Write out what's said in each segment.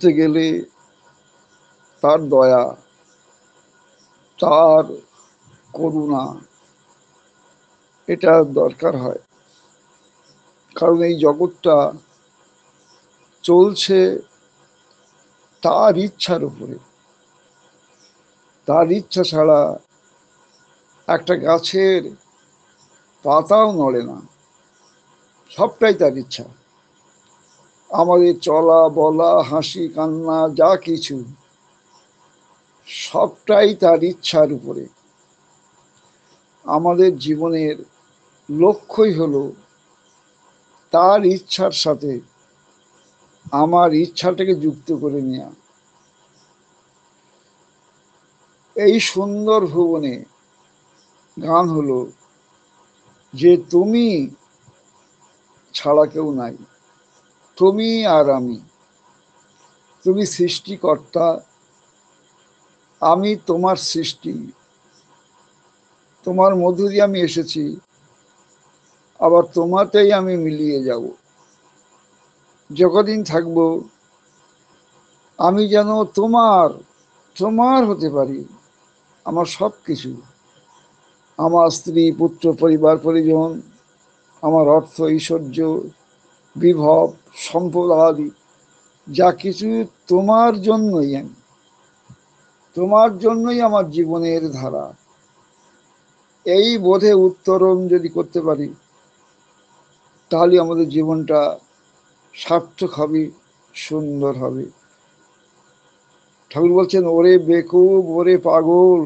করতে গেলে তার দয়া, তার করুণা এটা দরকার হয়। কারণ এই জগৎটা চলছে তার ইচ্ছার উপরে। তার ইচ্ছা ছাড়া একটা গাছের পাতাও নড়ে না, সবটাই তার ইচ্ছা। আমাদের চলা বলা, হাসি কান্না যা কিছু সবটাই তার ইচ্ছার উপরে। আমাদের জীবনের লক্ষ্যই হলো তার ইচ্ছার সাথে আমার ইচ্ছাটাকে যুক্ত করে নেওয়া। এই সুন্দর ভুবনে গান হলো যে তুমি ছাড়া কেউ নাই, তুমি আর আমি। তুমি সৃষ্টিকর্তা, আমি তোমার সৃষ্টি। তোমার মধ্য দিয়ে আমি এসেছি, আবার তোমাতেই আমি মিলিয়ে যাব। যতদিন থাকবো আমি যেন তোমার তোমার হতে পারি। আমার সব কিছু, আমার স্ত্রী পুত্র পরিবার পরিজন, আমার অর্থ ঐশ্বর্য বিভব সম্পদ আদি যা কিছু তোমার জন্যই, আমি তোমার জন্যই আমার জীবনের ধারা। এই বোধে উত্তরণ যদি করতে পারি তাহলে আমাদের জীবনটা সার্থক হবে, সুন্দর হবে। ঠাকুর বলছেন, ওরে বেকুব, ওরে পাগল,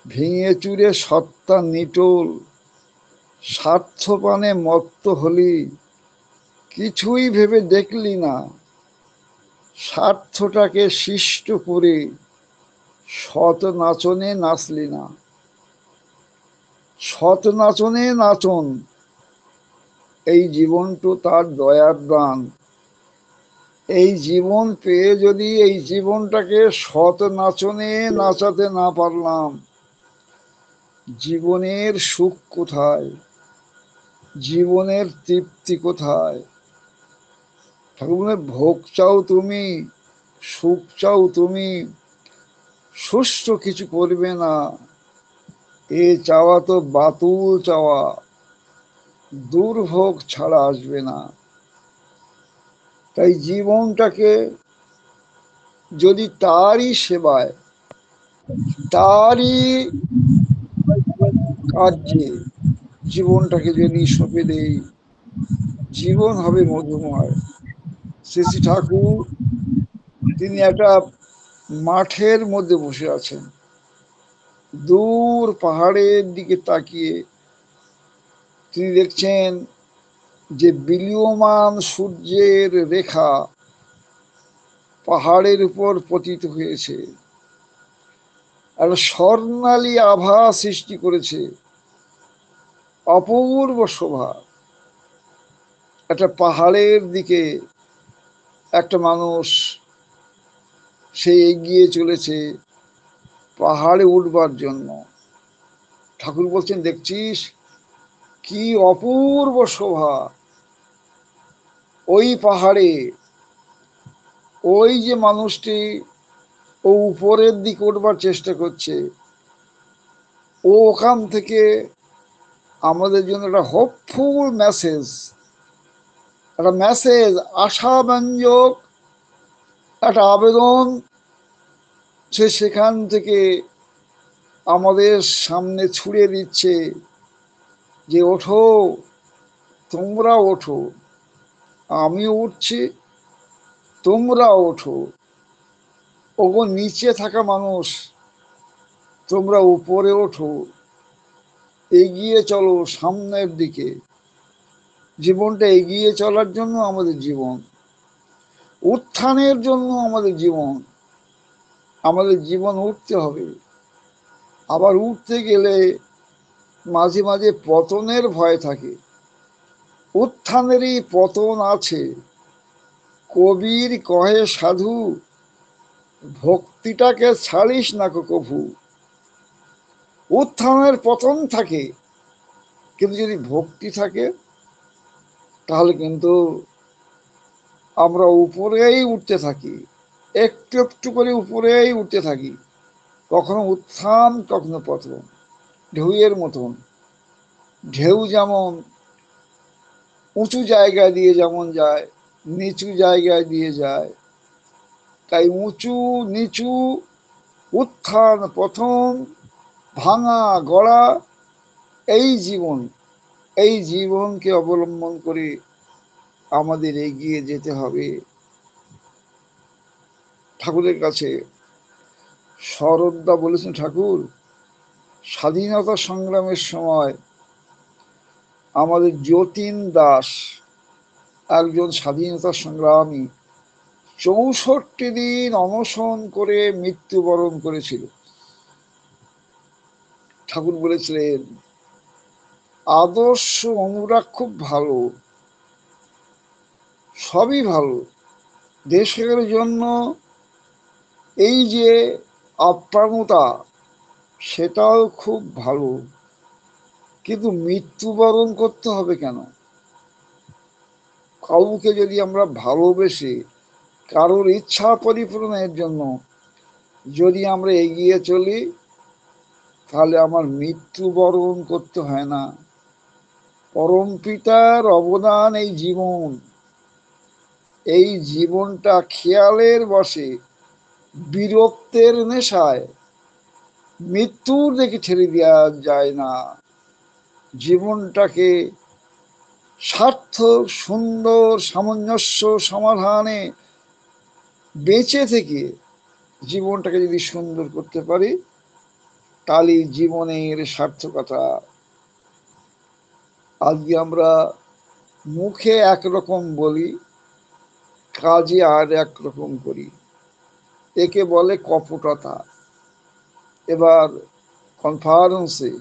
ভেঙে চুরে সত্তা নিটোল, স্বার্থপানে মত্ত হলি, কিছুই ভেবে দেখলি না, স্বার্থটাকে শিষ্ট করে শত নাচনে নাচলি না। শত নাচনে নাচন, এই জীবনটা তার দয়ার দান। এই জীবন পেয়ে যদি এই জীবনটাকে শত নাচনে নাচাতে না পারলাম, জীবনের সুখ কোথায়, জীবনের তৃপ্তি কোথায়? ঠাকুর বলে, ভোগ চাও তুমি, সুখ চাও তুমি, সুষ্ঠু কিছু করবে না, এ চাওয়া তো বাতুল চাওয়া, দুর্ভোগ ছাড়া আসবে না। তাই জীবনটাকে যদি তারই সেবায়, তারই কার্যে জীবনটাকে যদি সঁপে দেই, জীবন হবে মধুময়। শ্রী শ্রী ঠাকুর তিনি একটা মাঠের মধ্যে বসে আছেন, দূর পাহাড়ের দিকে তাকিয়ে তিনি দেখছেন যে বিলীয়মান সূর্যের রেখা পাহাড়ের উপর পতিত হয়েছে, একটা স্বর্ণালী আভা সৃষ্টি করেছে, অপূর্ব শোভা। একটা পাহাড়ের দিকে একটা মানুষ সে এগিয়ে চলেছে পাহাড়ে উঠবার জন্য। ঠাকুর বলছেন, দেখছিস কি অপূর্ব শোভা ওই পাহাড়ে। ওই যে মানুষটি ও উপরের দিকে উঠবার চেষ্টা করছে, ও ওখান থেকে আমাদের জন্য একটা হোপফুল মেসেজ, একটা মেসেজ, আশাব্যঞ্জক একটা আবেদন সে সেখান থেকে আমাদের সামনে ছুড়ে দিচ্ছে যে ওঠো, তোমরা ওঠো, আমি উঠছি, তোমরা ওঠো। ওগো নিচে থাকা মানুষ, তোমরা উপরে ওঠো, এগিয়ে চলো সামনের দিকে। জীবনটা এগিয়ে চলার জন্য আমাদের জীবন, উত্থানের জন্য আমাদের জীবন। আমাদের জীবন উঠতে হবে। আবার উঠতে গেলে মাঝে মাঝে পতনের ভয় থাকে, উত্থানেরই পতন আছে। কবির কহে সাধু, ভক্তিটাকে ছাড়িস না কভু। উত্থানের পতন থাকে, কিন্তু যদি ভক্তি থাকে তাহলে কিন্তু আমরা উপরেই উঠতে থাকি, একটু একটু করে উপরেই উঠতে থাকি, কখনো উত্থান কখনো পতন, ঢেউয়ের মতন। ঢেউ যেমন উঁচু জায়গায় দিয়ে যেমন যায়, নিচু জায়গায় দিয়ে যায়, তাই উঁচু নিচু, উত্থান পতন, ভাঙা গড়া, এই জীবন, এই জীবনকে অবলম্বন করে আমাদের এগিয়ে যেতে হবে। ঠাকুরের কাছে শরৎদা বলেছেন, ঠাকুর স্বাধীনতা সংগ্রামের সময় আমাদের যতীন দাস একজন স্বাধীনতা সংগ্রামী 64 দিন অনশন করে মৃত্যুবরণ করেছিল। ঠাকুর বলেছিলেন আদর্শ অনুরাগ খুব ভালো, সবই ভালো, দেশের জন্য এই যে আপ্রাণতা সেটাও খুব ভালো, কিন্তু মৃত্যুবরণ করতে হবে কেন? কাউকে যদি আমরা ভালোবেসে কারোর ইচ্ছা পরিপূরণের জন্য যদি আমরা এগিয়ে চলি, তাহলে আমার মৃত্যুবরণ করতে হয় না। পরম পিতার অবদান এই জীবন, এই জীবনটা খেয়ালের বশে বীরত্বের নেশায় মৃত্যুর দিকে ঠেলে দেওয়া যায় না। জীবনটাকে সার্থক সুন্দর সামঞ্জস্য সমাধানে বেঁচে থেকে জীবনটাকে যদি সুন্দর করতে পারি, তাহলে জীবনের সার্থকতা। আজকে আমরা মুখে একরকম বলি, কাজে আর একরকম করি, একে বলে কপটতা। এবার কনফারেন্সে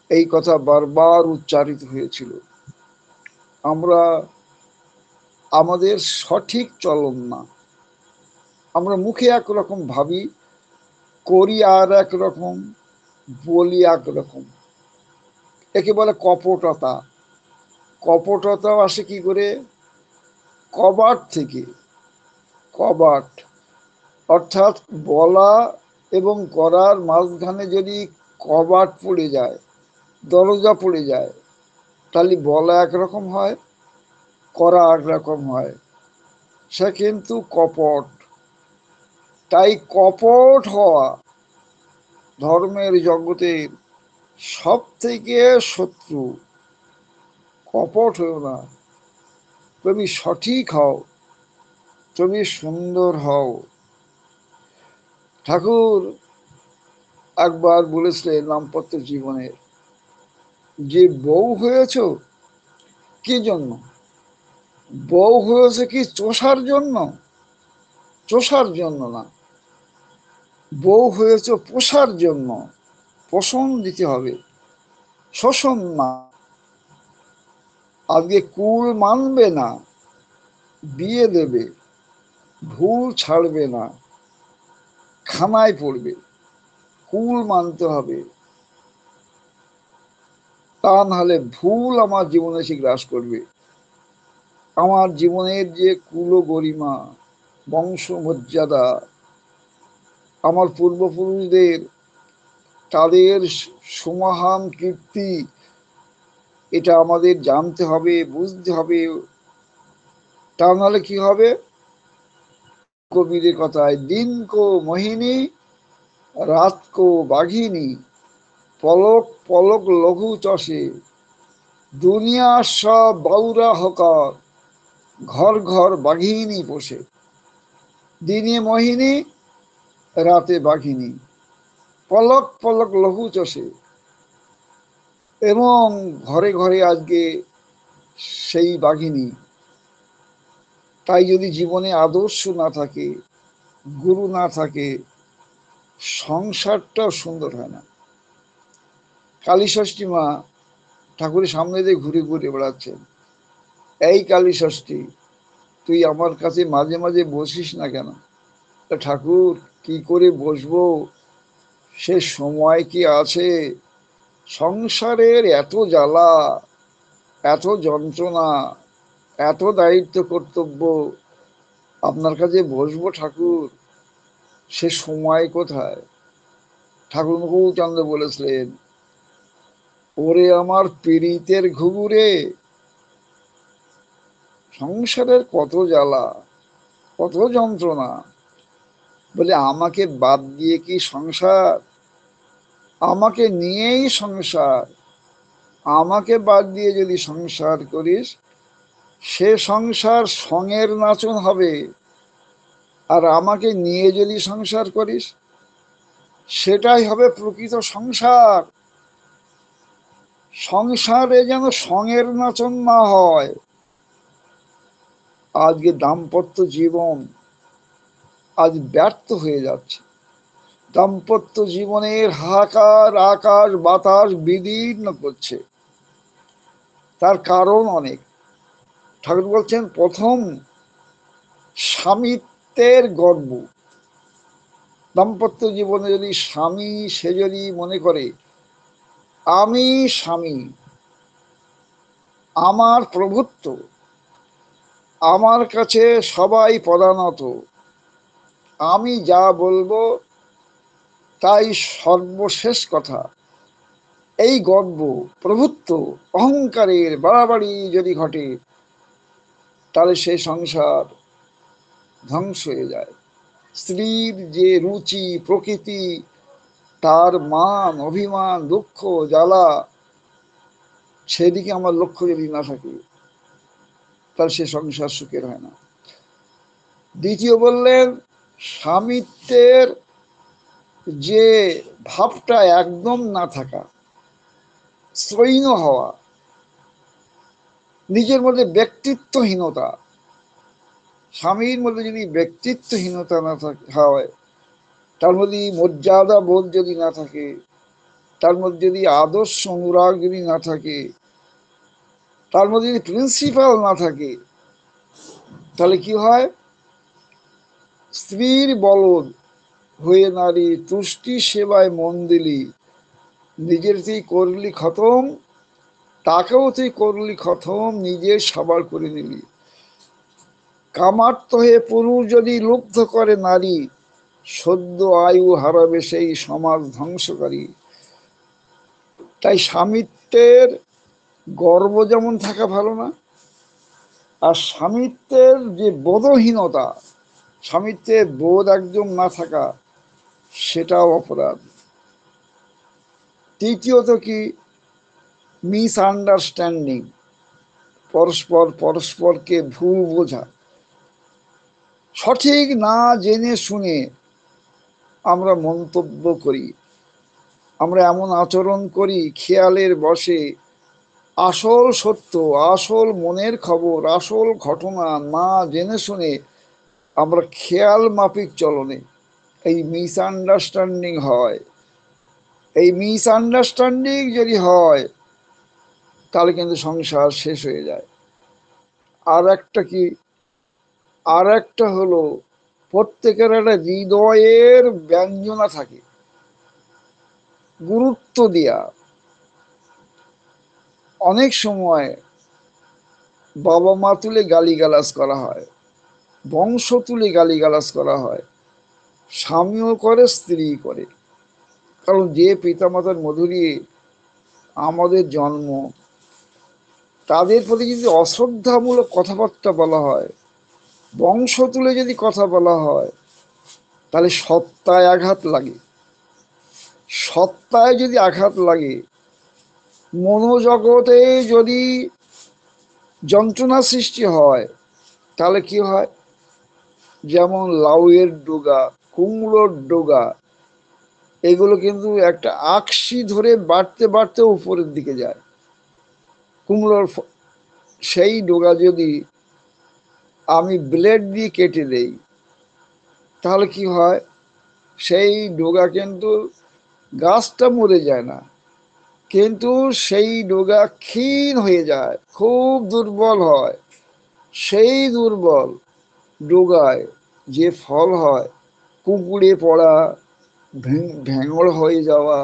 এই কথা বারবার উচ্চারিত হয়েছিল। আমরা আমাদের সঠিক চলন না, আমরা মুখে একরকম ভাবি, করি আর একরকম, বলি একরকম, একে বলে কপটতা। কপটতা আসে কি করে? কবাট থেকে। কবাট অর্থাৎ বলা এবং করার মাঝখানে যদি কবাট পড়ে যায়, দরজা পড়ে যায়, তাহলে বলা একরকম হয়, করা একরকম হয়, সে কিন্তু কপট। তাই কপট হওয়া ধর্মের জগতের সব থেকে শত্রু। কপট হও না, তুমি সঠিক হও, তুমি সুন্দর হও। ঠাকুর একবার বলেছিলেন দাম্পত্য জীবনে, যে বউ হয়েছ কি জন্য? বউ হয়েছে কি চষার জন্য? চষার জন্য না, বউ হয়েছ পোষার জন্য। পোষণ দিতে হবে, শোষণ না। আজকে কুল মানবে না, বিয়ে দেবে, ভুল ছাড়বে না, খানায় পড়বে, কুল মানতে হবে, তা নাহলে ভুল আমার জীবনে এসে গ্রাস করবে। আমার জীবনের যে কুল গরিমা, বংশ মর্যাদা, আমার পূর্বপুরুষদের তাদের সুমহান কীর্তি, এটা আমাদের জানতে হবে, বুঝতে হবে। তা নাহলে কি হবে? কবিরের কথায়, দিন কো মোহিনী, রাত কো বাঘিনী, পলক পলক লঘু চষে, দুনিয়া সব বাউরা হকার, ঘর ঘর বাঘিনী পোষে। দিনে মোহিনী, রাতে বাঘিনী, পলক পলক লঘু চষে, এবং ঘরে ঘরে আজকে সেই বাঘিনী। তাই যদি জীবনে আদর্শ না থাকে, গুরু না থাকে, সংসারটাও সুন্দর হয় না। কালী ষষ্ঠী মা ঠাকুরের সামনে দিয়ে ঘুরে ঘুরে বেড়াচ্ছেন, এই কালী ষষ্ঠী তুই আমার কাছে মাঝে মাঝে বসিস না কেন? ঠাকুর কি করে বসবো, সে সময় কি আছে? সংসারের এত জ্বালা, এত যন্ত্রণা, এত দায়িত্ব কর্তব্য, আপনার কাছে বসবো ঠাকুর, সে সময় কোথায়? ঠাকুর মুখুচন্দ্র বলেছিলেন, ওরে আমার পীড়িতের ঘুঘুরে, সংসারের কত জ্বালা, কত যন্ত্রণা, বলে আমাকে বাদ দিয়ে কি সংসার? আমাকে নিয়েই সংসার। আমাকে বাদ দিয়ে যদি সংসার করিস, সে সংসার সঙের নাচন হবে। আর আমাকে নিয়ে যদি সংসার করিস, সেটাই হবে প্রকৃত সংসার। সংসারে যেন সঙের নাচন না হয়। আজকে দাম্পত্য জীবন আজ ব্যর্থ হয়ে যাচ্ছে। দাম্পত্য জীবনের হাহাকার আকাশ বাতাস বিদীর্ণ করছে। তার কারণ অনেক। ঠাকুর বলছেন, প্রথম স্বামিত্বের গর্ব। দাম্পত্য জীবনে যদি স্বামী সে যদি মনে করে আমি স্বামী, আমার প্রভুত্ব, আমার কাছে সবাই পদানত, আমি যা বলবো তাই সর্বশেষ কথা, এই গর্ব প্রভুত্ব অহংকারের বাড়াবাড়ি যদি ঘটে, তাহলে সে সংসার ধ্বংস হয়ে যায়। স্ত্রীর যে রুচি প্রকৃতি, তার মান অভিমান দুঃখ জ্বালা, সেদিকে আমার লক্ষ্য যদি না থাকে, তাহলে সে সংসার সুখের হয় না। দ্বিতীয় বললেন, স্বামিত্বের যে ভাবটা একদম না থাকা, শ্রৈণ হওয়া, নিজের মধ্যে ব্যক্তিত্বহীনতা। স্বামীর মধ্যে যদি ব্যক্তিত্বহীনতা না হয়, তার মধ্যে মর্যাদা বোধ যদি না থাকে, তার মধ্যে যদি আদর্শ অনুরাগ যদি না থাকে, তার মধ্যে যদি প্রিন্সিপাল না থাকে, তাহলে কি হয়? স্ত্রীর বলদ হয়ে নারী তুষ্টি সেবায় মন দিলি, নিজের তুই করলি খতম, তাকেও তুই করলি খতম, নিজের সবার করে নিলি। কামার্ত হয়ে পুরুষ যদি লুব্ধ করে নারী, সদ্য আয়ু হারাবে সেই সমাজ ধ্বংসকারী। তাই স্বামিত্বের গর্ব যেমন থাকা ভালো না, আর স্বামিত্বের যে বোধহীনতা, স্বামিত্বের বোধ একদম না থাকা, সেটাও অপরাধ। তৃতীয়ত কি? মিসআন্ডারস্ট্যান্ডিং, পরস্পরকে ভুল বোঝা। সঠিক না জেনে শুনে আমরা মন্তব্য করি, আমরা এমন আচরণ করি খেয়ালের বশে, আসল সত্য, আসল মনের খবর, আসল ঘটনা না জেনে শুনে আমরা খেয়াল মাফিক চলনে এই মিসআন্ডারস্ট্যান্ডিং হয়। এই মিসআন্ডারস্ট্যান্ডিং যদি হয়, তাহলে কিন্তু সংসার শেষ হয়ে যায়। আর একটা কি? আর একটা হলো, প্রত্যেকের একটা হৃদয়ের ব্যঞ্জনা থাকে, গুরুত্ব দেয়া। অনেক সময় বাবা মা তুলে গালিগালাজ করা হয়, বংশ তুলে গালিগালাজ করা হয়, স্বামীও করে স্ত্রী করে। কারণ যে পিতামাতার মধুরী আমাদের জন্ম, তাদের প্রতি যদি অশ্রদ্ধামূলক কথাবার্তা বলা হয়, বংশ তুলে যদি কথা বলা হয়, তাহলে সত্তায় আঘাত লাগে। সত্তায় যদি আঘাত লাগে, মনোজগতে যদি যন্ত্রণা সৃষ্টি হয়, তাহলে কি হয়? যেমন লাউয়ের ডোগা, কুমড়োর ডোগা, এগুলো কিন্তু একটা আকশি ধরে বাড়তে বাড়তে উপরের দিকে যায়। কুমড়োর সেই ডোগা যদি আমি ব্লেড দিয়ে কেটে দেই, তাহলে কি হয়? সেই ডোগা কিন্তু, গাছটা মরে যায় না, কিন্তু সেই ডোগা ক্ষীণ হয়ে যায়, খুব দুর্বল হয়। সেই দুর্বল ডোগায় যে ফল হয়, কুঁকড়ে পড়া, ভেঙড় হয়ে যাওয়া,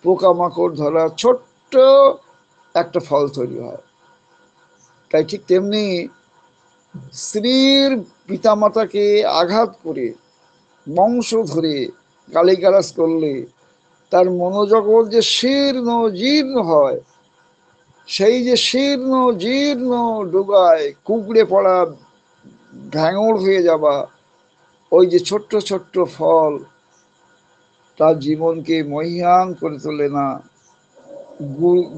পোকামাকড় ধরা, ছোট্ট একটা ফল তৈরি হয়। তাই ঠিক তেমনি স্ত্রীর পিতামাতাকে আঘাত করে বংশ ধরে গালিগালাজ করলে তার মনোজগৎ যে শীর্ণ জীর্ণ হয়, সেই যে শীর্ণ জীর্ণ ডুগায় কুকড়ে পড়া, ভ্যাঙড় হয়ে যাওয়া ওই যে ছোট্ট ছোট্ট ফল তার জীবনকে মহিয়ান করে তোলে না,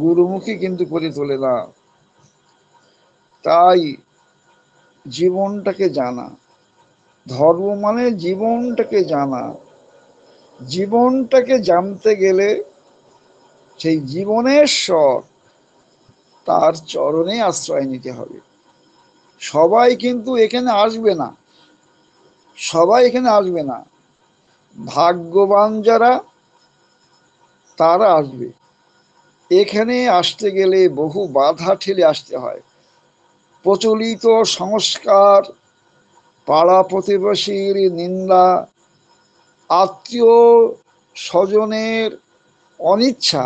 গুরুমুখী কিন্তু করে তোলে না। তাই জীবনটাকে জানা, ধর্ম মানে জীবনটাকে জানা। জীবনটাকে জানতে গেলে সেই জীবনের স্বর তার চরণে আশ্রয় নিতে হবে। সবাই কিন্তু এখানে আসবে না, সবাই এখানে আসবে না। ভাগ্যবান যারা তারা আসবে। এখানে আসতে গেলে বহু বাধা ঠেলে আসতে হয়। প্রচলিত সংস্কার, পাড়া প্রতিবেশীর নিন্দা, আত্মীয় স্বজনের অনিচ্ছা,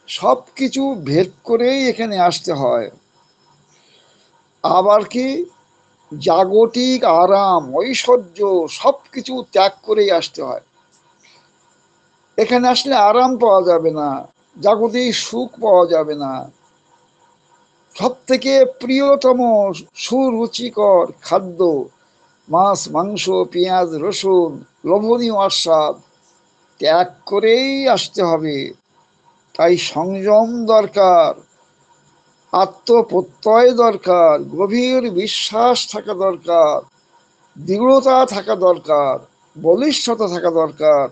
সব কিছু ভেদ করেই এখানে আসতে হয়। আবার কি জাগতিক আরাম ঐশ্বর্য সব কিছু ত্যাগ করেই আসতে হয়। এখানে আসলে আরাম পাওয়া যাবে না, জাগতিক সুখ পাওয়া যাবে না। সব থেকে প্রিয়তম সুরুচিকর খাদ্য মাছ মাংস পেঁয়াজ রসুন লোভনীয় আস্বাদ ত্যাগ করেই আসতে হবে। তাই সংযম দরকার, আত্মপ্রত্যয় দরকার, গভীর বিশ্বাস থাকা দরকার, দৃঢ়তা থাকা দরকার, বলিষ্ঠতা থাকা দরকার।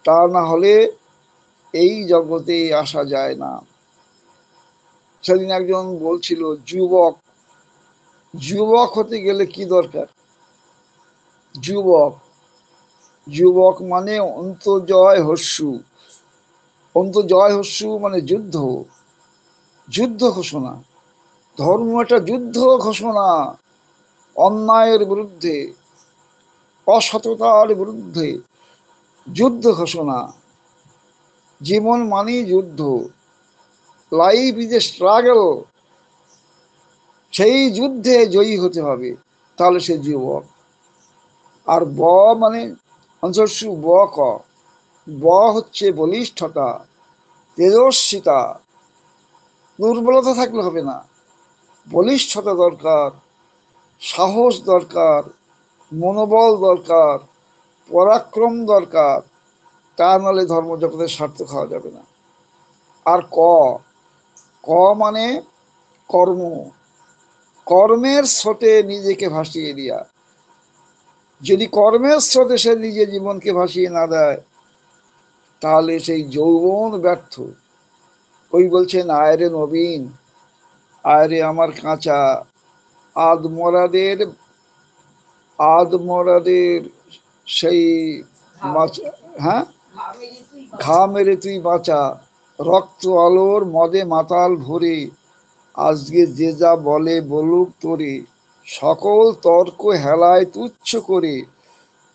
তা না হলে এই জগতে আসা যায় না। সেদিন একজন বলছিল যুবক, যুবক হতে গেলে কি দরকার? যুবক, যুবক মানে অন্তর্জয় হস্যু। অন্তর্জয় হস্যু মানে যুদ্ধ, যুদ্ধ ঘোষণা। ধর্ম একটা যুদ্ধ ঘোষণা, অন্যায়ের বিরুদ্ধে, অসততার বিরুদ্ধে যুদ্ধ ঘোষণা। জীবন মানেই যুদ্ধ, লাইফ ইজ এ স্ট্রাগল। সেই যুদ্ধে জয়ী হতে হবে, তাহলে সে যুবক। আর ব মানে অঞ্চস্যু ব ক, ব হচ্ছে বলিষ্ঠতা, তেজস্বিতা। দুর্বলতা থাকলে হবে না, বলিষ্ঠতা দরকার, সাহস দরকার, মনোবল দরকার, পরাক্রম দরকার। তা নাহলে ধর্মজগতের স্বার্থ খাওয়া যাবে না। আর ক, ক মানে কর্ম, কর্মের স্রোতে নিজেকে ভাসিয়ে দিয়া। যদি কর্মের স্রোতে সে নিজের জীবনকে ভাসিয়ে না দেয়, তাহলে সেই যৌবন ব্যর্থ। ওই বলছেন আয়রে নবীন, আয়রে আমার কাঁচা, আদমরাদের, আদমরাদের সেই মাচা, হ্যাঁ, ঘা মেরে তুই বাঁচা, রক্ত আলোর মদে মাতাল ভরে, আজকে যে যা বলে বলুক তোরে, সকল তর্ক হেলায় তুচ্ছ করে,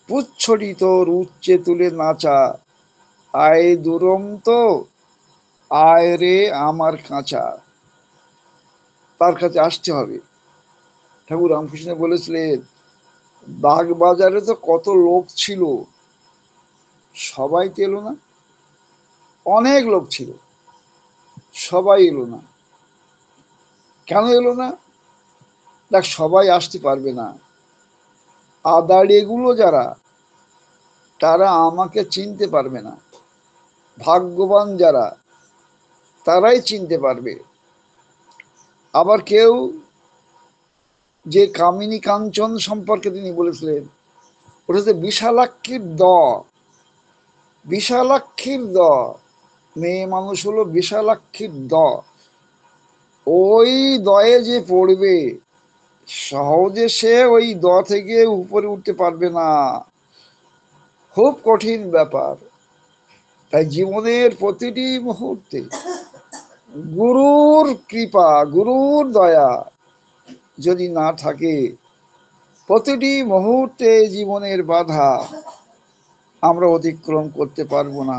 পুচ্ছটি তোর উচ্চে তুলে নাচা, আয় দুরন্ত, আয় রে আমার কাঁচা। তার কাছে আসতে হবে। ঠাকুর রামকৃষ্ণ বলেছিলেন বাগবাজারে তো কত লোক ছিল, সবাই তো এলো না। অনেক লোক ছিল, সবাই এলো না। কেন এলো না? দেখ, সবাই আসতে পারবে না। আদাড়িগুলো যারা, তারা আমাকে চিনতে পারবে না। ভাগ্যবান যারা, তারাই চিনতে পারবে। আবার কেউ, যে কামিনী কাঞ্চন সম্পর্কে তিনি বলেছিলেন, ওটা হচ্ছে বিশালাক্ষীর দ, বিশালাক্ষীর দ, মেয়ে মানুষ হলো বিশালাক্ষীর দ। ওই দয়ে যে পড়বে, সহজে সে ওই দ থেকে উপরে উঠতে পারবে না, খুব কঠিন ব্যাপার। তাই জীবনের প্রতিটি মুহূর্তে গুরুর কৃপা, গুরুর দয়া যদি না থাকে, প্রতিটি মুহূর্তে জীবনের বাধা আমরা অতিক্রম করতে পারবো না।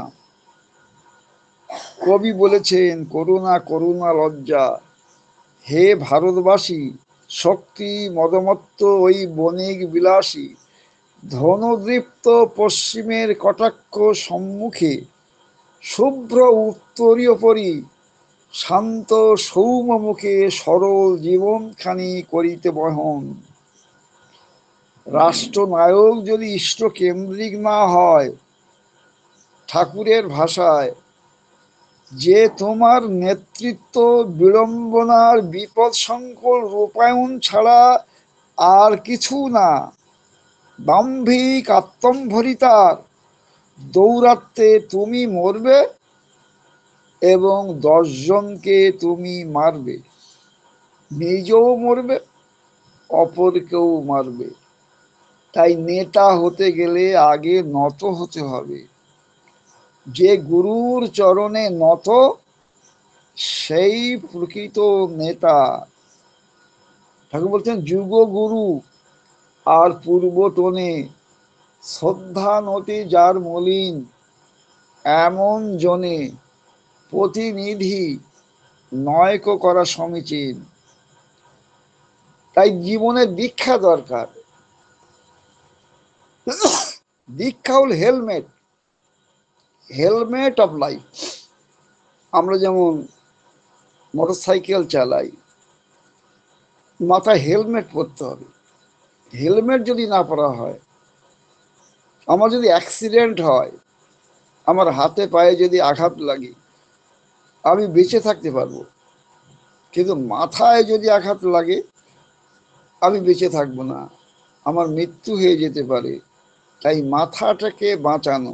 কবি বলেছেন করুণা করুণা লজ্জা, হে ভারতবাসী শক্তি মদমত্ত ওই বণিক বিলাসী ধনদৃপ্ত পশ্চিমের কটাক্ষ সম্মুখে শুভ্র উত্তরীয় পরি শান্ত সৌম মুখে সরল জীবনখানি করিতে বহন। রাষ্ট্রনায়ক যদি ইষ্টকেন্দ্রিক না হয়, ঠাকুরের ভাষায়, যে তোমার নেতৃত্ব বিড়ম্বনার বিপদ সংকুল রূপায়ণ ছাড়া আর কিছু না, দাম্ভিক আত্মম্ভরিতার দৌরাত্মে তুমি মরবে এবং 10 জনকে তুমি মারবে, নিজেও মরবে, অপরকেও মারবে। তাই নেতা হতে গেলে আগে নত হতে হবে। যে গুরুর চরণে নত, সেই প্রকৃত নেতা। ঠাকুর বলছেন যুগ গুরু আর পূর্বতনে শ্রদ্ধা নতি যার মলিন, এমন জনে প্রতিনিধি নয়ক করা সমীচীন। তাই জীবনে দীক্ষা দরকার। দীক্ষা হল হেলমেট, হেলমেট অফ লাইফ। আমরা যেমন মোটরসাইকেল চালাই, মাথায় হেলমেট পরতে হবে। হেলমেট যদি না পরা হয়, আমার যদি অ্যাক্সিডেন্ট হয়, আমার হাতে পায়ে যদি আঘাত লাগে, আমি বেঁচে থাকতে পারবো, কিন্তু মাথায় যদি আঘাত লাগে আমি বেঁচে থাকবো না, আমার মৃত্যু হয়ে যেতে পারে। তাই মাথাটাকে বাঁচানো,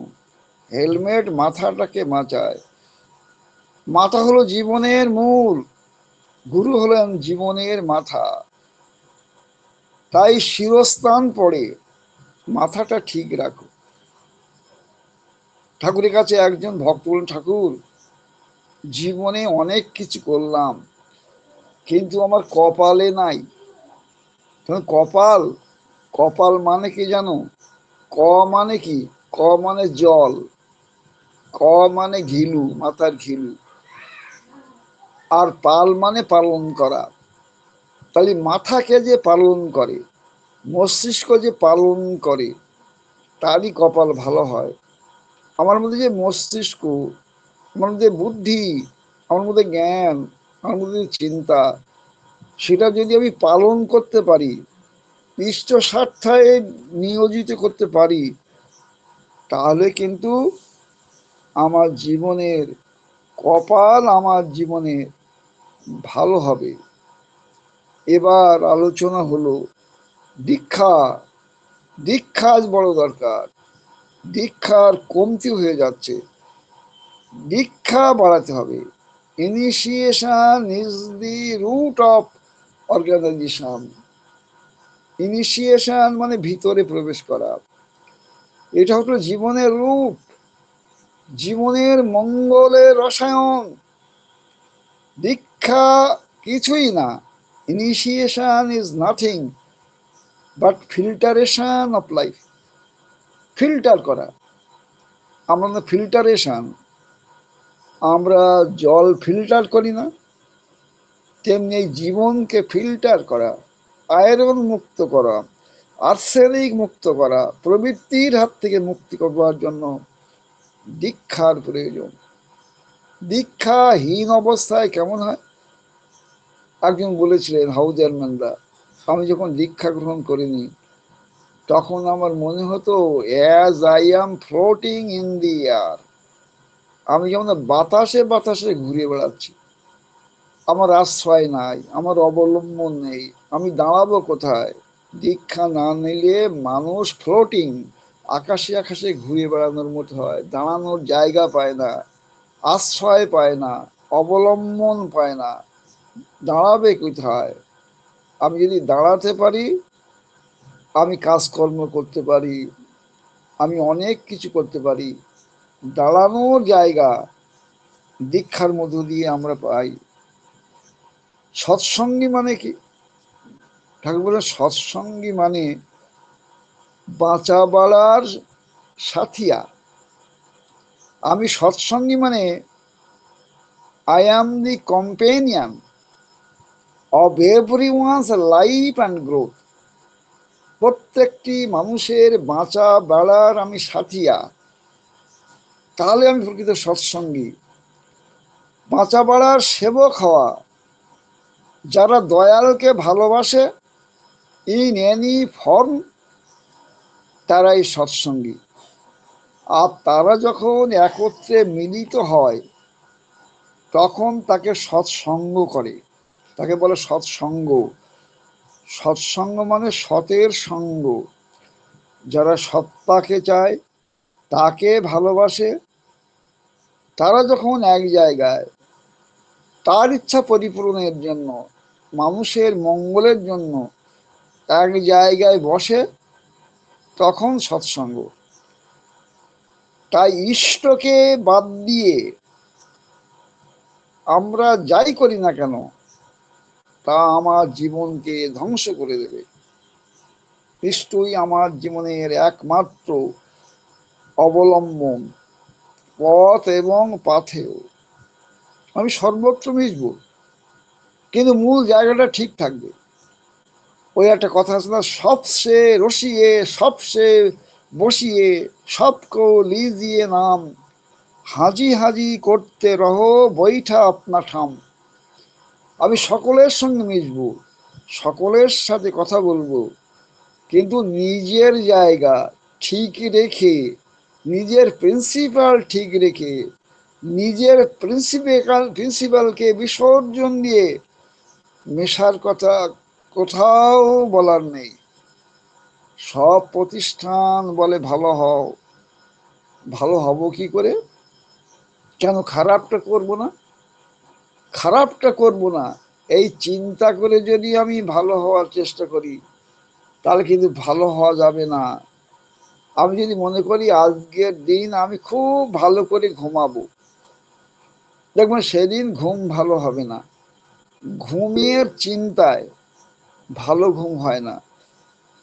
হেলমেট মাথাটাকে বাঁচায়। মাথা হলো জীবনের মূল, গুরু হলেন জীবনের মাথা। তাই শিরস্থান পড়ে মাথাটা ঠিক রাখো। ঠাকুরের কাছে একজন ভক্ত বলেন, ঠাকুর জীবনে অনেক কিছু করলাম, কিন্তু আমার কপালে নাই। কপাল, কপাল মানে কি জানো? ক মানে কি? ক মানে জল, ক মানে ঘিলু, মাথার ঘিলু, আর পাল মানে পালন করা। তাহলে মাথাকে যে পালন করে, মস্তিষ্ক যে পালন করে, তারই কপাল ভালো হয়। আমার মধ্যে যে মস্তিষ্ক, আমার মধ্যে বুদ্ধি, আমার মধ্যে জ্ঞান, আমার মধ্যে চিন্তা, সেটা যদি আমি পালন করতে পারি, ইষ্ট স্বার্থে নিয়োজিত করতে পারি, তাহলে কিন্তু আমার জীবনের কপাল আমার জীবনে ভালো হবে। এবার আলোচনা হলো দীক্ষা। দীক্ষা আজ বড় দরকার। দীক্ষার কমতি হয়ে যাচ্ছে, দীক্ষা বাড়াতে হবে। Initiation is the root of organization. Initiation মানে ভিতরে প্রবেশ করা, এটা হলো জীবনের রূপ, জীবনের মঙ্গলের রসায়ন। দীক্ষা কিছুই না, initiation is nothing but filtration of life. Filter করা, আমরা ফিল্টারেশন, আমরা জল ফিল্টার করি না, তেমনি এই জীবনকে ফিল্টার করা, আয়রন মুক্ত করা, আর্সেনিক মুক্ত করা, প্রবৃত্তির হাত থেকে মুক্তি করবার জন্য দীক্ষার প্রয়োজন। দীক্ষাহীন অবস্থায় কেমন হয়? একজন বলেছিলেন হাউজার মান্দা, আমি যখন দীক্ষা গ্রহণ করিনি, তখন আমার মনে হতো as I am floating in the air, আমি যেমন বাতাসে বাতাসে ঘুরে বেড়াচ্ছি, আমার আশ্রয় নাই, আমার অবলম্বন নেই, আমি দাঁড়াবো কোথায়? দীক্ষা না নিলে মানুষ ফ্লোটিং, আকাশে আকাশে ঘুরে বেড়ানোর মতো হয়, দাঁড়ানোর জায়গা পায় না, আশ্রয় পায় না, অবলম্বন পায় না, দাঁড়াবে কোথায়? আমি যদি দাঁড়াতে পারি, আমি কাজকর্ম করতে পারি, আমি অনেক কিছু করতে পারি। দাঁড়ানোর জায়গা দীক্ষার মধ্য দিয়ে আমরা পাই। সৎসঙ্গী মানে কি? ঠাকুর বলেন সৎসঙ্গী মানে বাঁচা বাড়ার সাথিয়া। আমি সৎসঙ্গী মানে I am the companion of everyone's life and growth। প্রত্যেকটি মানুষের বাঁচা বেড়ার আমি সাথিয়া, তাহলে আমি প্রকৃত সৎসঙ্গী। বাঁচা বেড়ার সেবক হওয়া, যারা দয়ালকে ভালোবাসে ইন এনি ফর্ম, তারাই সৎসঙ্গী। আর তারা যখন একত্রে মিলিত হয় তখন তাকে সৎসঙ্গ করে, তাকে বলে সৎসঙ্গ। সৎসঙ্গ মানে সতের সঙ্গ। যারা সত্তাকে চায়, তাকে ভালোবাসে, তারা যখন এক জায়গায় তার ইচ্ছা পরিপূরণের জন্য, মানুষের মঙ্গলের জন্য এক জায়গায় বসে, তখন সৎসঙ্গ। তাই ইষ্টকে বাদ দিয়ে আমরা যাই করি না কেন, তা আমার জীবনকে ধ্বংস করে দেবে। ইষ্টই আমার জীবনের একমাত্র অবলম্বন, পথ এবং পাথেয়। আমি সর্বত্র মিশব, কিন্তু মূল জায়গাটা ঠিক থাকবে। ওই একটা কথা আছে না, সবসে রসিয়ে সবসে বসিয়ে সবকো লিজিয়ে নাম, হাজি হাজি করতে রহো বৈঠা আপনা ঠাম। আমি সকলের সঙ্গে মিশব, সকলের সাথে কথা বলবো, কিন্তু নিজের জায়গা ঠিক রেখে, নিজের প্রিন্সিপাল ঠিক রেখে, নিজের প্রিন্সিপালকে বিসর্জন দিয়ে মেশার কথা কোথাও বলার নেই। সব প্রতিষ্ঠান বলে ভালো হও, ভালো হব কি করে? কেন খারাপটা করব না? খারাপটা করব না এই চিন্তা করে যদি আমি ভালো হওয়ার চেষ্টা করি, তাহলে কিন্তু ভালো হওয়া যাবে না। আমি যদি মনে করি আজকের দিন আমি খুব ভালো করে ঘুমাবো, দেখবেন সেদিন ঘুম ভালো হবে না। ঘুমের চিন্তায় ভালো ঘুম হয় না,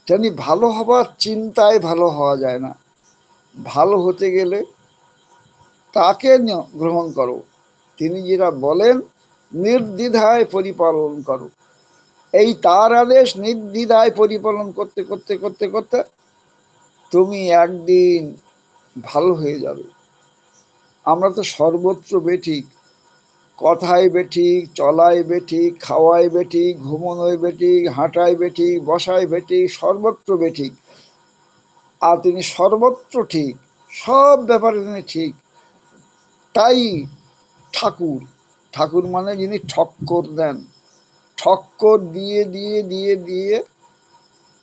তেমনি ভালো হবার চিন্তায় ভালো হওয়া যায় না। ভালো হতে গেলে তাকে গ্রহণ করো, তিনি যেটা বলেন নির্দ্বিধায় পরিপালন করো। এই তার আদেশ নির্দ্বিধায় পরিপালন করতে করতে করতে করতে তুমি একদিন ভালো হয়ে যাবে। আমরা তো সর্বত্র বেঠিক, কথায় বেঠিক, চলায় বেঠিক, খাওয়ায় বেঠিক, ঘুমনোয় বেঠিক, হাঁটায় বেঠিক, বসায় বেঠিক, সর্বত্র বেঠিক। আর তিনি সর্বত্র ঠিক, সব ব্যাপারে তিনি ঠিক। তাই ঠাকুর, ঠাকুর মানে যিনি ঠক্কর দেন, ঠক্কর দিয়ে দিয়ে দিয়ে দিয়ে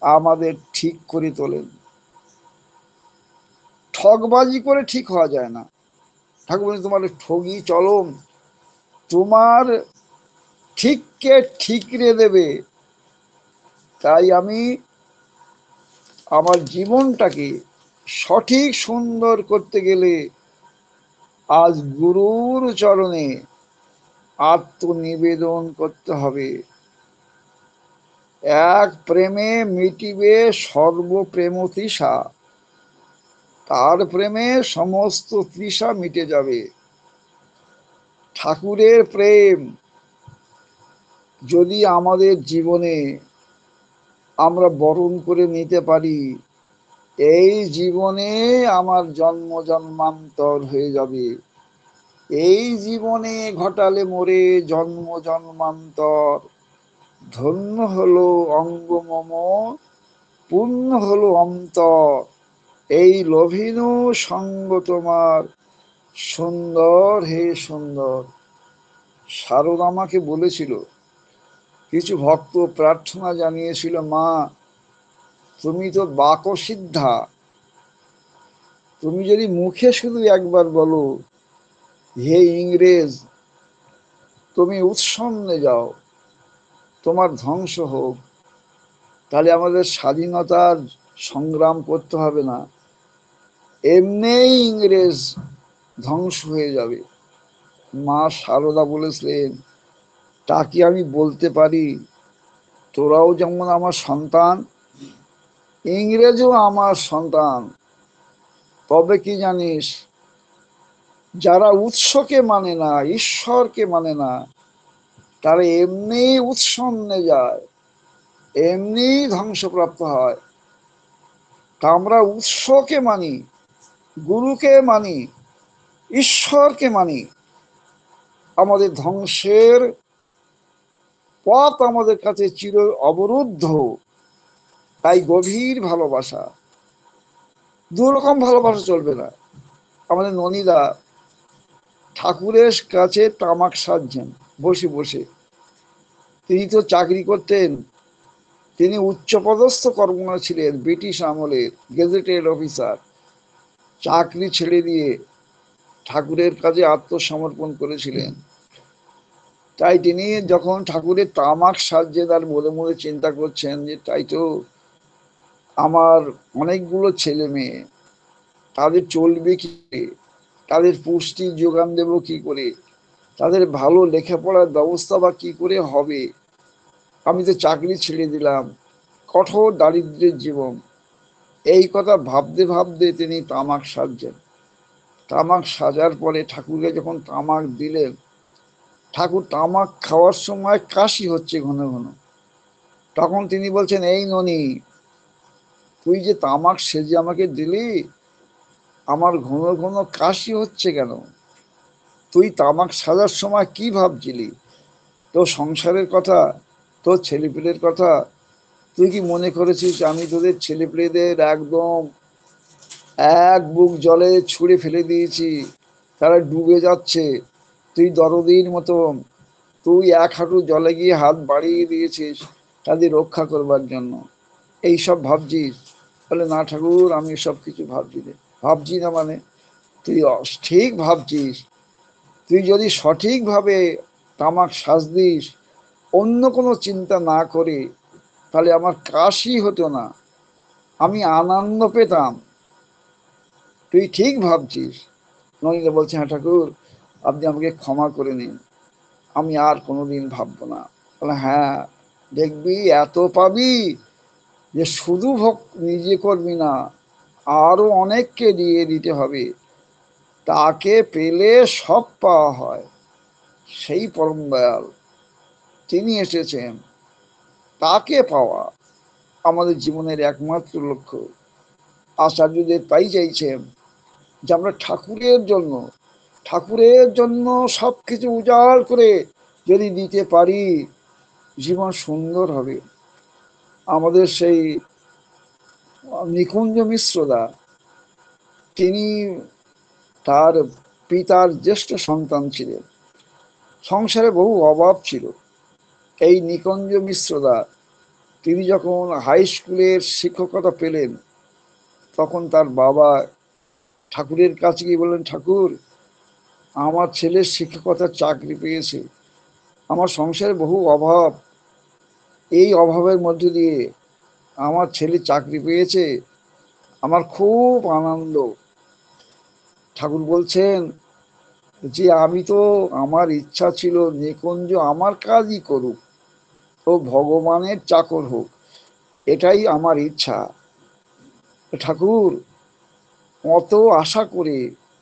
আমাদের ঠিক করে তোলেন। ঠকবাজি করে ঠিক হওয়া যায় না। ঠাকুর বলেন তোমার ঠগি চলম, তোমার ঠিককে ঠিকরে দেবে। তাই আমি আমার জীবনটাকে সঠিক সুন্দর করতে গেলে আজ গুরুর চরণে আত্মনিবেদন করতে হবে। এক প্রেমে মিটিবে সর্বপ্রেম তৃষা, তার প্রেমে সমস্ত তৃষা মিটে যাবে। ঠাকুরের প্রেম যদি আমাদের জীবনে আমরা বরণ করে নিতে পারি, এই জীবনে আমার জন্ম জন্মান্তর হয়ে যাবে। এই জীবনে ঘটালে মোরে জন্ম জন্মান্তর, ধন্য হলো অঙ্গ মম, পূর্ণ হলো অন্তর। এই লভিনু সঙ্গ তোমার, সুন্দর হে সুন্দর। শারদ আমাকে বলেছিল, কিছু ভক্ত প্রার্থনা জানিয়েছিল, মা তুমি তো বাকসিদ্ধা, তুমি যদি মুখে শুধু একবার বলো হে ইংরেজ তুমি উৎসন্নে যাও, তোমার ধ্বংস হোক, তাহলে আমাদের স্বাধীনতার সংগ্রাম করতে হবে না, এমনিই ইংরেজ ধ্বংস হয়ে যাবে। মা শারদা বলেছিলেন, তা কি আমি বলতে পারি? তোরাও যেমন আমার সন্তান, ইংরেজও আমার সন্তান। তবে কি জানিস, যারা উৎসকে মানে না, ঈশ্বরকে মানে না, তারা এমনি উৎসন্নে যায়, এমনি ধ্বংসপ্রাপ্ত হয়। তা আমরা উৎসকে মানি, গুরুকে মানি, ঈশ্বরকে মানি। আমাদের ধ্বংসের পথ আমাদের কাছে চির অবরুদ্ধ। তাই গভীর ভালোবাসা, দুরকম ভালোবাসা চলবে না। আমাদের ননীদা ঠাকুরের কাছে তামাক সাজছেন বসে বসে। তিনি তো চাকরি করতেন, তিনি উচ্চপদস্থ কর্মকর্তা ছিলেন, ব্রিটিশ আমলের গেজেটেড অফিসার। চাকরি ছেড়ে দিয়ে ঠাকুরের কাজে আত্মসমর্পণ করেছিলেন। তাই তিনি যখন ঠাকুরের তামাক সাজছে, তার মনে মনে চিন্তা করছেন যে তাই তো আমার অনেকগুলো ছেলে মেয়ে, তাদের চলবে কি করে, তাদের পুষ্টি যোগান দেব কি করে, তাদের ভালো লেখাপড়ার ব্যবস্থা বা কি করে হবে। আমি তো চাকরি ছেড়ে দিলাম, কঠোর দারিদ্র্যের জীবন। এই কথা ভাবতে ভাবতে তিনি তামাক সাজছেন। তামাক সাজার পরে ঠাকুরকে যখন তামাক দিলেন, ঠাকুর তামাক খাওয়ার সময় কাশি হচ্ছে ঘন ঘন। তখন তিনি বলছেন, এই ননি, তুই যে তামাক সেজে আমাকে দিলি, আমার ঘন ঘন কাশি হচ্ছে কেন? তুই তামাক সাজার সময় কি ভাবছিলি? তোর সংসারের কথা, তোর ছেলেপিলের কথা? তুই কি মনে করেছিস আমি তোদের ছেলেপিলেদের একদম এক বুক জলে ছুঁড়ে ফেলে দিয়েছি, তারা ডুবে যাচ্ছে, তুই দরদির মতন তুই এক হাঁটু জলে গিয়ে হাত বাড়িয়ে দিয়েছিস তাদের রক্ষা করবার জন্য? এই সব ভাবছিস? বলে, না ঠাকুর, আমি সব কিছু ভাবছি না। ভাবছি না মানে? তুই ঠিক ভাবছিস। তুই যদি সঠিকভাবে তামাক সাজদিস, অন্য কোনো চিন্তা না করে, তাহলে আমার কাশি হতো না, আমি আনন্দ পেতাম। তুই ঠিক ভাবছিস। ননীদা বলছে, হ্যাঁ ঠাকুর, আপনি আমাকে ক্ষমা করে নিন, আমি আর কোনোদিন ভাববো না। বলে, হ্যাঁ, দেখবি এত পাবি যে শুধু ভোগ নিজে করবি না, আরো অনেককে দিয়ে দিতে হবে। তাকে পেলে সব পাওয়া হয়। সেই পরম দয়াল, তিনি এসেছেন, তাকে পাওয়া আমাদের জীবনের একমাত্র লক্ষ্য। আচার্যদেব তাই চাইছেন যে আমরা ঠাকুরের জন্য সবকিছু উজাড় করে যদি দিতে পারি, জীবন সুন্দর হবে। আমাদের সেই নিকুঞ্জ মিশ্রদা, তিনি তার পিতার জ্যেষ্ঠ সন্তান ছিলেন। সংসারে বহু অভাব ছিল। এই নিকুঞ্জ মিশ্রদা, তিনি যখন হাই স্কুলের শিক্ষকতা পেলেন, তখন তার বাবা ঠাকুরের কাছে গিয়ে বললেন, ঠাকুর, আমার ছেলের শিক্ষকতার চাকরি পেয়েছে, আমার সংসারে বহু অভাব, এই অভাবের মধ্যে দিয়ে আমার ছেলে চাকরি পেয়েছে, আমার খুব আনন্দ। ঠাকুর বলছেন যে আমি তো, আমার ইচ্ছা ছিল নিকুঞ্জ আমার কাজই করুক, ও ভগবানের চাকর হোক, এটাই আমার ইচ্ছা। ঠাকুর, কত আশা করে,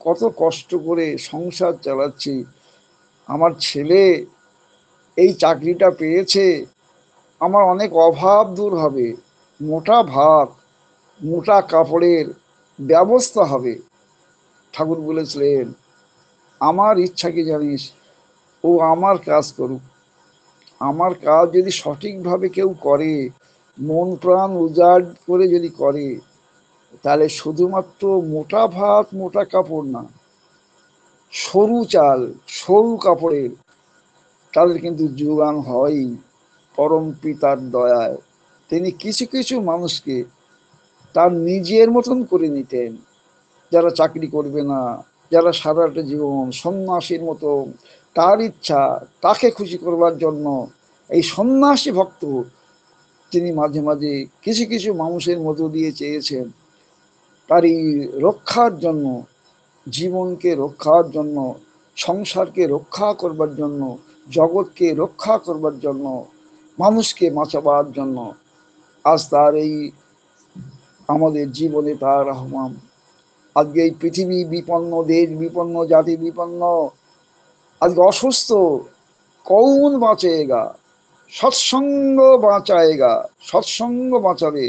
কত কষ্ট করে সংসার চালাচ্ছি, আমার ছেলে এই চাকরিটা পেয়েছে, আমার অনেক অভাব দূর হবে, মোটা ভাত, মোটা কাপড়ের ব্যবস্থা হবে। ঠাকুর বলেছিলেন, আমার ইচ্ছা কি জানিস? ও আমার কাজ করুক। আমার কাজ যদি সঠিকভাবে কেউ করে, মন প্রাণ উজাড় করে যদি করে, তাহলে শুধুমাত্র মোটা ভাত, মোটা কাপড় না, সরু চাল, সরু কাপড়ের তাদের কিন্তু যোগান হয় পরম পিতার দয়ায়। তিনি কিছু কিছু মানুষকে তার নিজের মতন করে নিতেন, যারা চাকরি করবে না, যারা সারাটা জীবন সন্ন্যাসীর মতো, তার ইচ্ছা, তাকে খুশি করবার জন্য এই সন্ন্যাসী ভক্ত তিনি মাঝে মাঝে কিছু কিছু মানুষের মধ্য দিয়ে চেয়েছেন তার এই রক্ষার জন্য, জীবনকে রক্ষার জন্য, সংসারকে রক্ষা করবার জন্য, জগৎকে রক্ষা করবার জন্য, মানুষকে বাঁচাবার জন্য। আজ তার এই আমাদের জীবনে তার আহ্বান। আজকে এই পৃথিবী বিপন্ন, দেশ বিপন্ন, জাতি বিপন্ন, আজকে অসুস্থ, কৌন বাঁচেগা, সৎসঙ্গ বাঁচায়েগা, সৎসঙ্গ বাঁচাবে।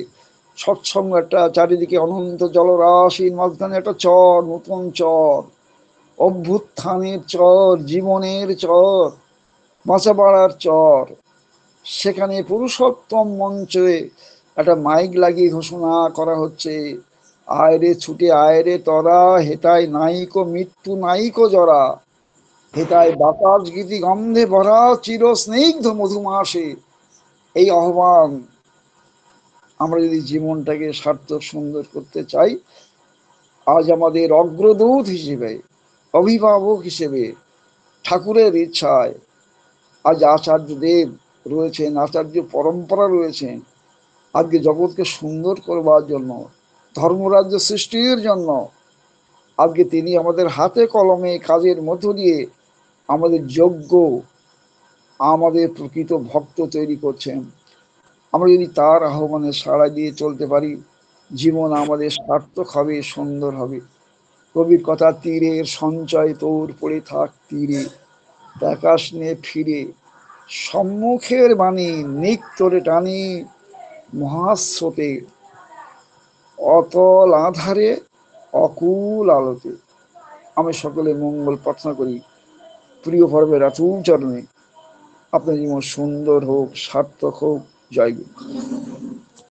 সৎসঙ্গ একটা চারিদিকে অনন্ত জলরাশির মাঝখানে একটা চর, নতুন চর, অভ্যুত্থানের চর, জীবনের চর, বাঁচাবার চর। সেখানে পুরুষোত্তম মঞ্চে একটা মাইক লাগিয়ে ঘোষণা করা হচ্ছে, আয়রে ছুটে আয়রে তরা, হেতায় নাইকো মৃত্যু নাইকো জরা, হেতায় বাতাস গীতি গন্ধে ভরা, চির স্নিগ্ধ মধুমাসে। এই আহ্বান, আমরা যদি জীবনটাকে সার্থক সুন্দর করতে চাই, আজ আমাদের অগ্রদূত হিসেবে, অভিভাবক হিসেবে, ঠাকুরের ইচ্ছায় আজ আচার্য দেব রয়েছেন, আচার্য পরম্পরা রয়েছেন, আজকে জগৎকে সুন্দর করবার জন্য, ধর্মরাজ্য সৃষ্টির জন্য। আজকে তিনি আমাদের হাতে কলমে কাজের মধ্য দিয়ে আমাদের যোগ্য, আমাদের প্রকৃত ভক্ত তৈরি করছেন। আমরা যদি তার আহ্বানে সাড়া দিয়ে চলতে পারি, জীবন আমাদের সার্থক হবে, সুন্দর হবে। কবির কথা, তীরের সঞ্চয় তোর পড়ে থাক তীরে, আকাশ নে ফিরে, সম্মুখের বাণী নিত্যরে টানি, মহাস্রোতে অতল আধারে অকুল আলোতে। আমি সকলে মঙ্গল প্রার্থনা করি প্রিয় পর্বের আতুল চরণে। আপনার জীবন সুন্দর হোক, সার্থক হোক। জয় গুরু।